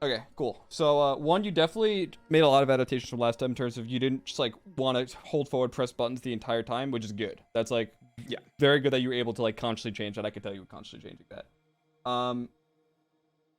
Okay, cool. So, one, you definitely made a lot of adaptations from last time in terms of you didn't just like want to hold forward, press buttons the entire time, which is good. That's like Yeah. very good that you were able to like consciously change that. I could tell you were consciously changing that.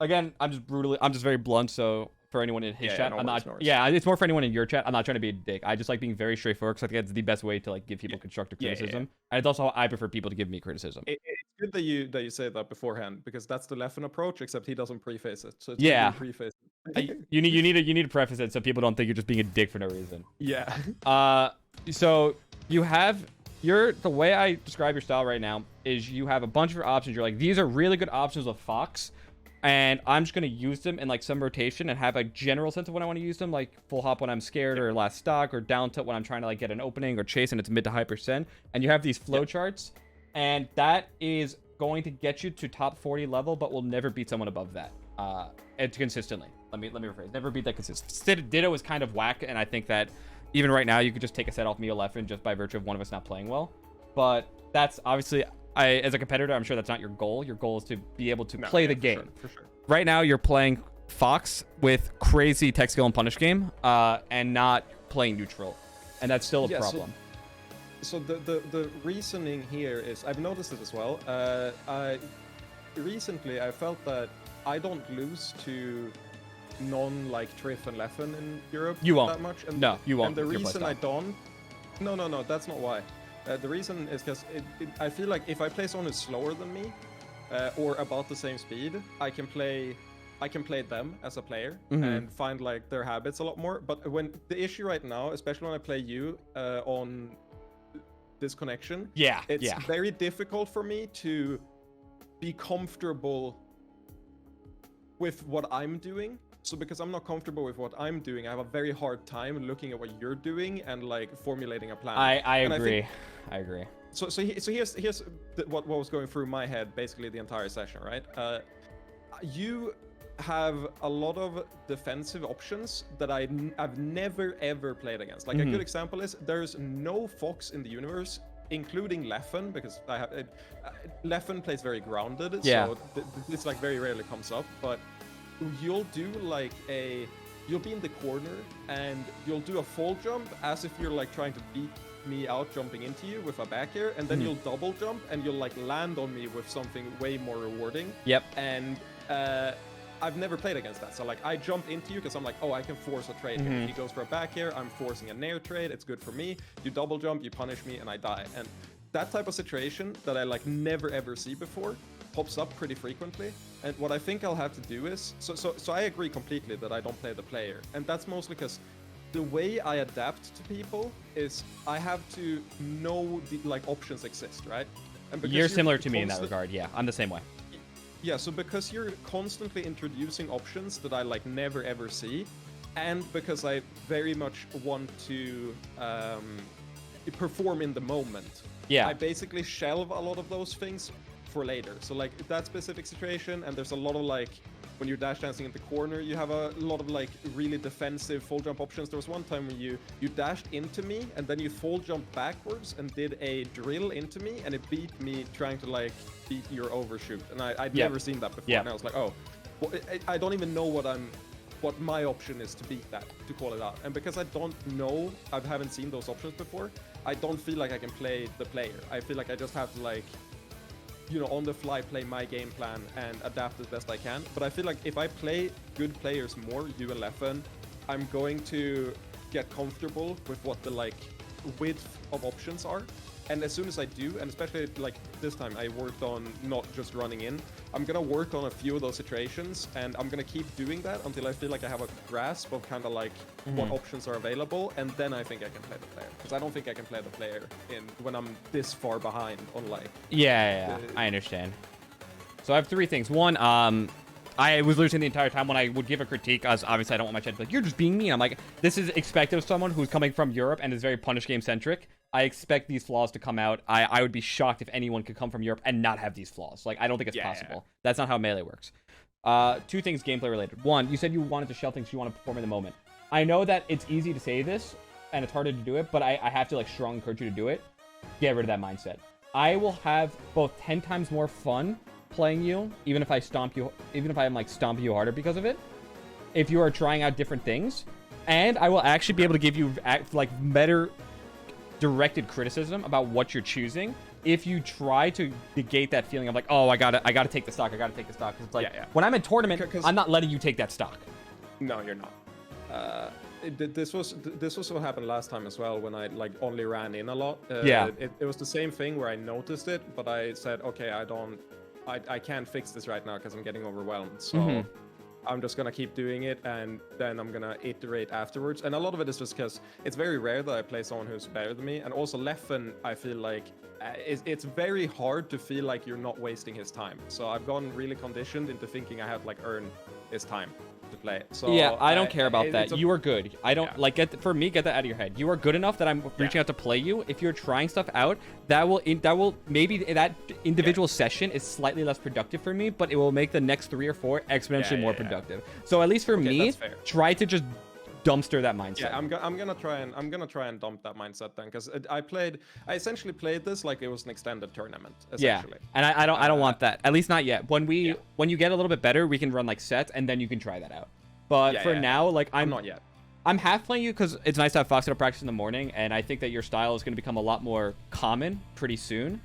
Again, I'm just very blunt. So for anyone in his chat, no I'm worries, not. no worries. Yeah, it's more for anyone in your chat. I'm not trying to be a dick. I just like being very straightforward because I think that's the best way to like give people constructive criticism, and it's also how I prefer people to give me criticism. It's good that you say that beforehand because that's the Leffen approach, except he doesn't preface it. So it's Yeah, good preface it. you need to preface it so people don't think you're just being a dick for no reason. Yeah. So you have the way I describe your style right now is you have a bunch of options. You're like, these are really good options with Fox, and I'm just gonna use them in like some rotation and have a general sense of when I want to use them, like full hop when I'm scared, or last stock, or down tilt when I'm trying to like get an opening or chase and it's mid to high percent. And you have these flow charts, and that is going to get you to top 40 level, but will never beat someone above that. It's consistently. Let me rephrase. Never beat that consistently. Ditto is kind of whack, and I think that even right now you could just take a set off me or Leffen just by virtue of one of us not playing well. But that's obviously, as a competitor, I'm sure that's not your goal. Your goal is to be able to play the game. For sure. Right now, you're playing Fox with crazy tech skill and punish game, and not playing neutral, and that's still a problem. So the reasoning here is, I've noticed it as well. Recently I felt that I don't lose to like Triff and Leffen in Europe that much. And, no, you won't. And the reason I don't, no, that's not why. The reason is because I feel like if I play someone who's slower than me, or about the same speed, I can play them as a player and find like their habits a lot more. But when the issue right now, especially when I play you on this connection, it's very difficult for me to be comfortable with what I'm doing. So because I'm not comfortable with what I'm doing, I have a very hard time looking at what you're doing and like formulating a plan. I agree. I agree. So here's what was going through my head basically the entire session, right? You have a lot of defensive options that I've never ever played against. Like a good example is there's no Fox in the universe, including Leffen, because Leffen plays very grounded, so this like very rarely comes up. But you'll do like you'll be in the corner and you'll do a full jump as if you're like trying to beat me out jumping into you with a back air, and then you'll double jump and you'll like land on me with something way more rewarding. And I've never played against that. So like I jump into you because I'm like, oh, I can force a trade here. If he goes for a back air, I'm forcing a nair trade. It's good for me. You double jump, you punish me, and I die. And that type of situation that I like never ever see before pops up pretty frequently. And what I think I'll have to do is, so I agree completely that I don't play the player. And that's mostly because the way I adapt to people is I have to know the like options exist, right? And because you're similar to me in that regard. Yeah, I'm the same way. Yeah, so because you're constantly introducing options that I like never ever see, and because I very much want to perform in the moment, I basically shelve a lot of those things for later. So like that specific situation, and there's a lot of like when you're dash dancing in the corner, you have a lot of like really defensive full jump options. There was one time when you dashed into me and then you full jumped backwards and did a drill into me, and it beat me trying to like beat your overshoot. And I'd never seen that before. And I was like, oh, well, I don't even know what my option is to beat that, to call it out. And because I don't know, I haven't seen those options before, I don't feel like I can play the player. I feel like I just have to like, you know, on the fly play my game plan and adapt as best I can. But I feel like if I play good players more, you and Leffen, I'm going to get comfortable with what the like width of options are. And as soon as I do, and especially like this time I worked on not just running in, I'm gonna work on a few of those situations, and I'm gonna keep doing that until I feel like I have a grasp of kind of like what options are available, and then I think I can play the player. Because I don't think I can play the player when I'm this far behind on like... I understand. So I have three things. One, I was losing the entire time when I would give a critique, as obviously I don't want my chat to be like, you're just being mean. I'm like, this is expected of someone who's coming from Europe and is very punish game centric. I expect these flaws to come out. I would be shocked if anyone could come from Europe and not have these flaws. Like, I don't think it's possible. That's not how Melee works. Two things gameplay related. One, you said you wanted to shell things you want to perform in the moment. I know that it's easy to say this and it's harder to do it, but I have to like strongly encourage you to do it. Get rid of that mindset. I will have both 10 times more fun playing you, even if I stomp you, even if I'm like stomping you harder because of it. if you are trying out different things, and I will actually be able to give you like better directed criticism about what you're choosing if you try to negate that feeling of like, oh, I gotta take the stock, because it's like when I'm in tournament, I'm not letting you take that stock. No, you're not. This was what happened last time as well when I like only ran in a lot. It was the same thing where I noticed it, but I said, okay, I can't fix this right now because I'm getting overwhelmed. So I'm just gonna keep doing it, and then I'm gonna iterate afterwards. And a lot of it is just because it's very rare that I play someone who's better than me. And also Leffen, I feel like it's very hard to feel like you're not wasting his time. So I've gotten really conditioned into thinking I have to like earn his time to play. So yeah, I don't care about that. You are good. I don't like get that out of your head. You are good enough that I'm reaching out to play you. If you're trying stuff out, that will maybe that individual session is slightly less productive for me, but it will make the next 3 or 4 exponentially more productive. So at least for me, try to just dumpster that mindset. Yeah, I'm gonna try and dump that mindset then, because I essentially played this like it was an extended tournament. Essentially. Yeah, and I don't want that. At least not yet. When you get a little bit better, we can run like sets, and then you can try that out. But for now, like I'm not yet. I'm half playing you because it's nice to have Fox to practice in the morning, and I think that your style is going to become a lot more common pretty soon,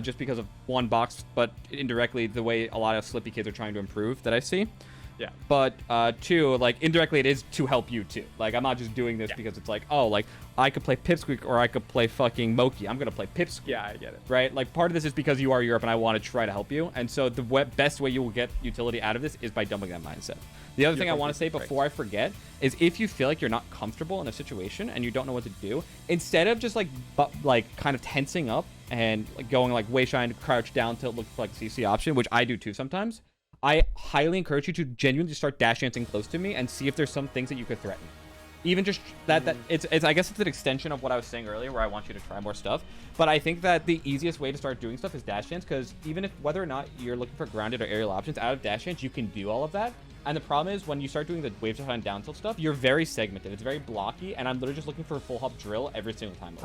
just because of one box, but indirectly the way a lot of Slippy kids are trying to improve that I see. Yeah. But 2, like indirectly it is to help you too. Like I'm not just doing this because it's like, oh, like I could play Pipsqueak or I could play fucking Moki. I'm gonna play Pipsqueak. Yeah, I get it. Right? Like part of this is because you are Europe and I want to try to help you. And so the best way you will get utility out of this is by dumping that mindset. The other thing I want to say before I forget is if you feel like you're not comfortable in a situation and you don't know what to do, instead of just like kind of tensing up and like going like way shy and crouch down till it looks like CC option, which I do too sometimes, I highly encourage you to genuinely start dash dancing close to me and see if there's some things that you could threaten. Even just that it's I guess it's an extension of what I was saying earlier, where I want you to try more stuff. But I think that the easiest way to start doing stuff is dash dance, because even if whether or not you're looking for grounded or aerial options, out of dash dance you can do all of that. And the problem is when you start doing the wave to and down tilt stuff, you're very segmented. It's very blocky, and I'm literally just looking for a full hop drill every single time.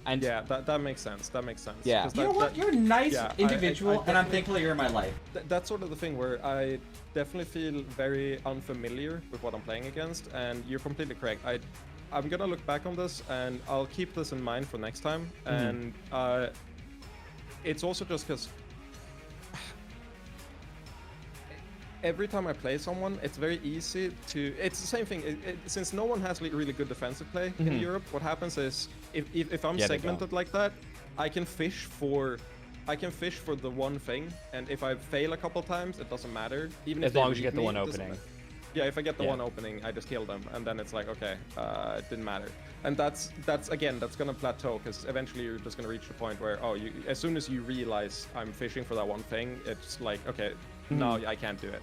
And yeah, that makes sense. That makes sense. Yeah. You know what? You're a nice individual, and I'm thankful that you're in my life. That's sort of the thing where I definitely feel very unfamiliar with what I'm playing against, and you're completely correct. I'm gonna look back on this, and I'll keep this in mind for next time. And it's also just because every time I play someone, it's very easy to... It's the same thing. Since no one has really good defensive play in Europe, what happens is if I'm segmented like that, I can fish for the one thing, and if I fail a couple times, it doesn't matter. Even as long as you get the one opening. Yeah, if I get the one opening, I just kill them, and then it's like, okay, it didn't matter. And that's gonna plateau, because eventually you're just gonna reach the point where, as soon as you realize I'm fishing for that one thing, it's like, okay, no, I can't do it.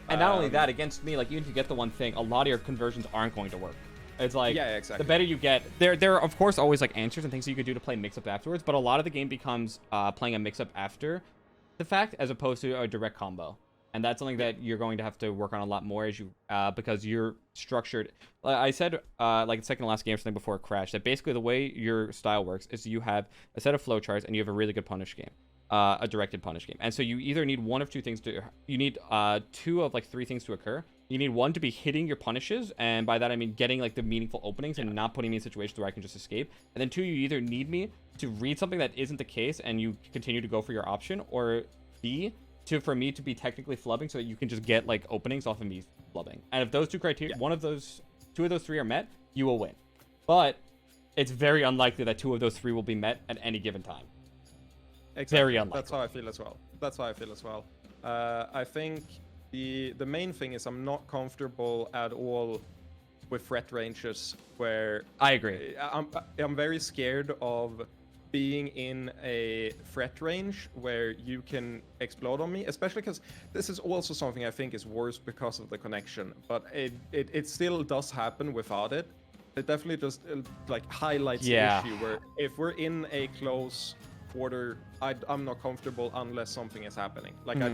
And not only that, against me, like even if you get the one thing, a lot of your conversions aren't going to work. It's like, exactly. The better you get, there are of course always like answers and things that you could do to play mix-up afterwards, but a lot of the game becomes playing a mix-up after the fact as opposed to a direct combo. And that's something that you're going to have to work on a lot more as you because you're structured. I said like the second to last game or something before it crashed, that basically the way your style works is you have a set of flowcharts and you have a really good punish game. A directed punish game. And so you either need one of two things you need 2 of like 3 things to occur. You need 1 to be hitting your punishes, and by that I mean getting like the meaningful openings and not putting me in situations where I can just escape. And then 2, you either need me to read something that isn't the case and you continue to go for your option, or B, for me to be technically flubbing so that you can just get like openings off of me flubbing. And if those 2 criteria, 2 of those 3 are met, you will win. But it's very unlikely that 2 of those 3 will be met at any given time. Exactly. Very unlikely. That's how I feel as well. I think the main thing is I'm not comfortable at all with threat ranges where... I agree. I'm very scared of being in a threat range where you can explode on me, especially because this is also something I think is worse because of the connection, but it still does happen without it. It definitely just like highlights the issue where if we're in a close quarter, I'm not comfortable unless something is happening. Like I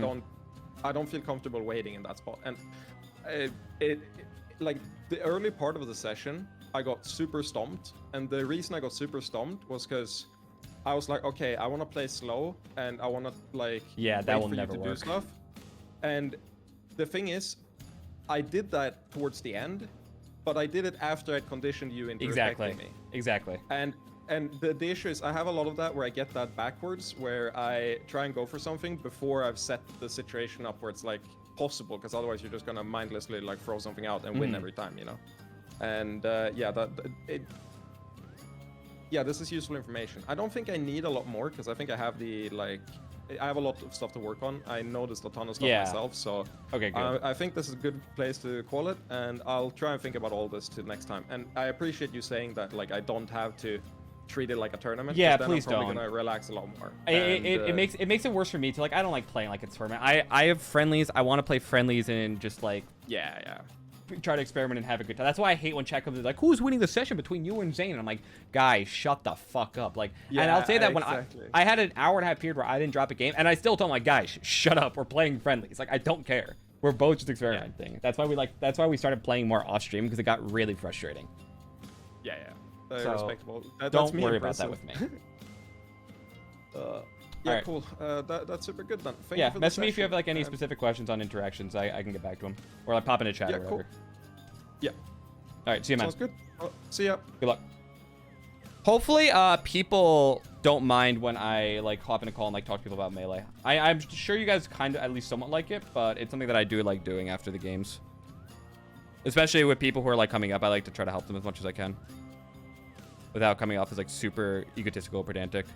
don't feel comfortable waiting in that spot. And it like the early part of the session, I got super stomped, and the reason I got super stomped was because I was like, okay, I want to play slow, and I want to like that will never work. Do stuff. And the thing is, I did that towards the end, but I did it after I'd conditioned you into respecting me. Exactly. And the issue is I have a lot of that where I get that backwards, where I try and go for something before I've set the situation up where it's like possible, because otherwise you're just gonna mindlessly like throw something out and win every time, you know. And yeah, this is useful information. I don't think I need a lot more, because I think I have I have a lot of stuff to work on. I noticed a ton of stuff myself, so okay, good. I think this is a good place to call it, and I'll try and think about all this to next time. And I appreciate you saying that, like, I don't have to treat it like a tournament. Yeah, then please I'm probably don't. gonna relax a lot more. It makes it worse for me too. Like, I don't like playing like it's a tournament. I have friendlies. I want to play friendlies and just like try to experiment and have a good time. That's why I hate when chat comes in like, who's winning the session between you and Zane? And I'm like, guys, shut the fuck up. Like, and I'll say that when I had an hour and a half period where I didn't drop a game, and I still told my guys, shut up. We're playing friendlies. Like, I don't care. We're both just experimenting. That's why we started playing more off stream, because it got really frustrating. So, respectable. Don't worry about that with me. Yeah, cool. That's super good then. Thank you for message me if you have like any specific questions on interactions. I can get back to them, or like pop in a chat or whatever. Cool. Yeah. All right, see you, man. Sounds good. Well, see ya. Good luck. Hopefully, people don't mind when I like hop in a call and like talk to people about Melee. I'm sure you guys kind of at least somewhat like it, but it's something that I do like doing after the games. Especially with people who are like coming up, I like to try to help them as much as I can, without coming off as like super egotistical or pedantic.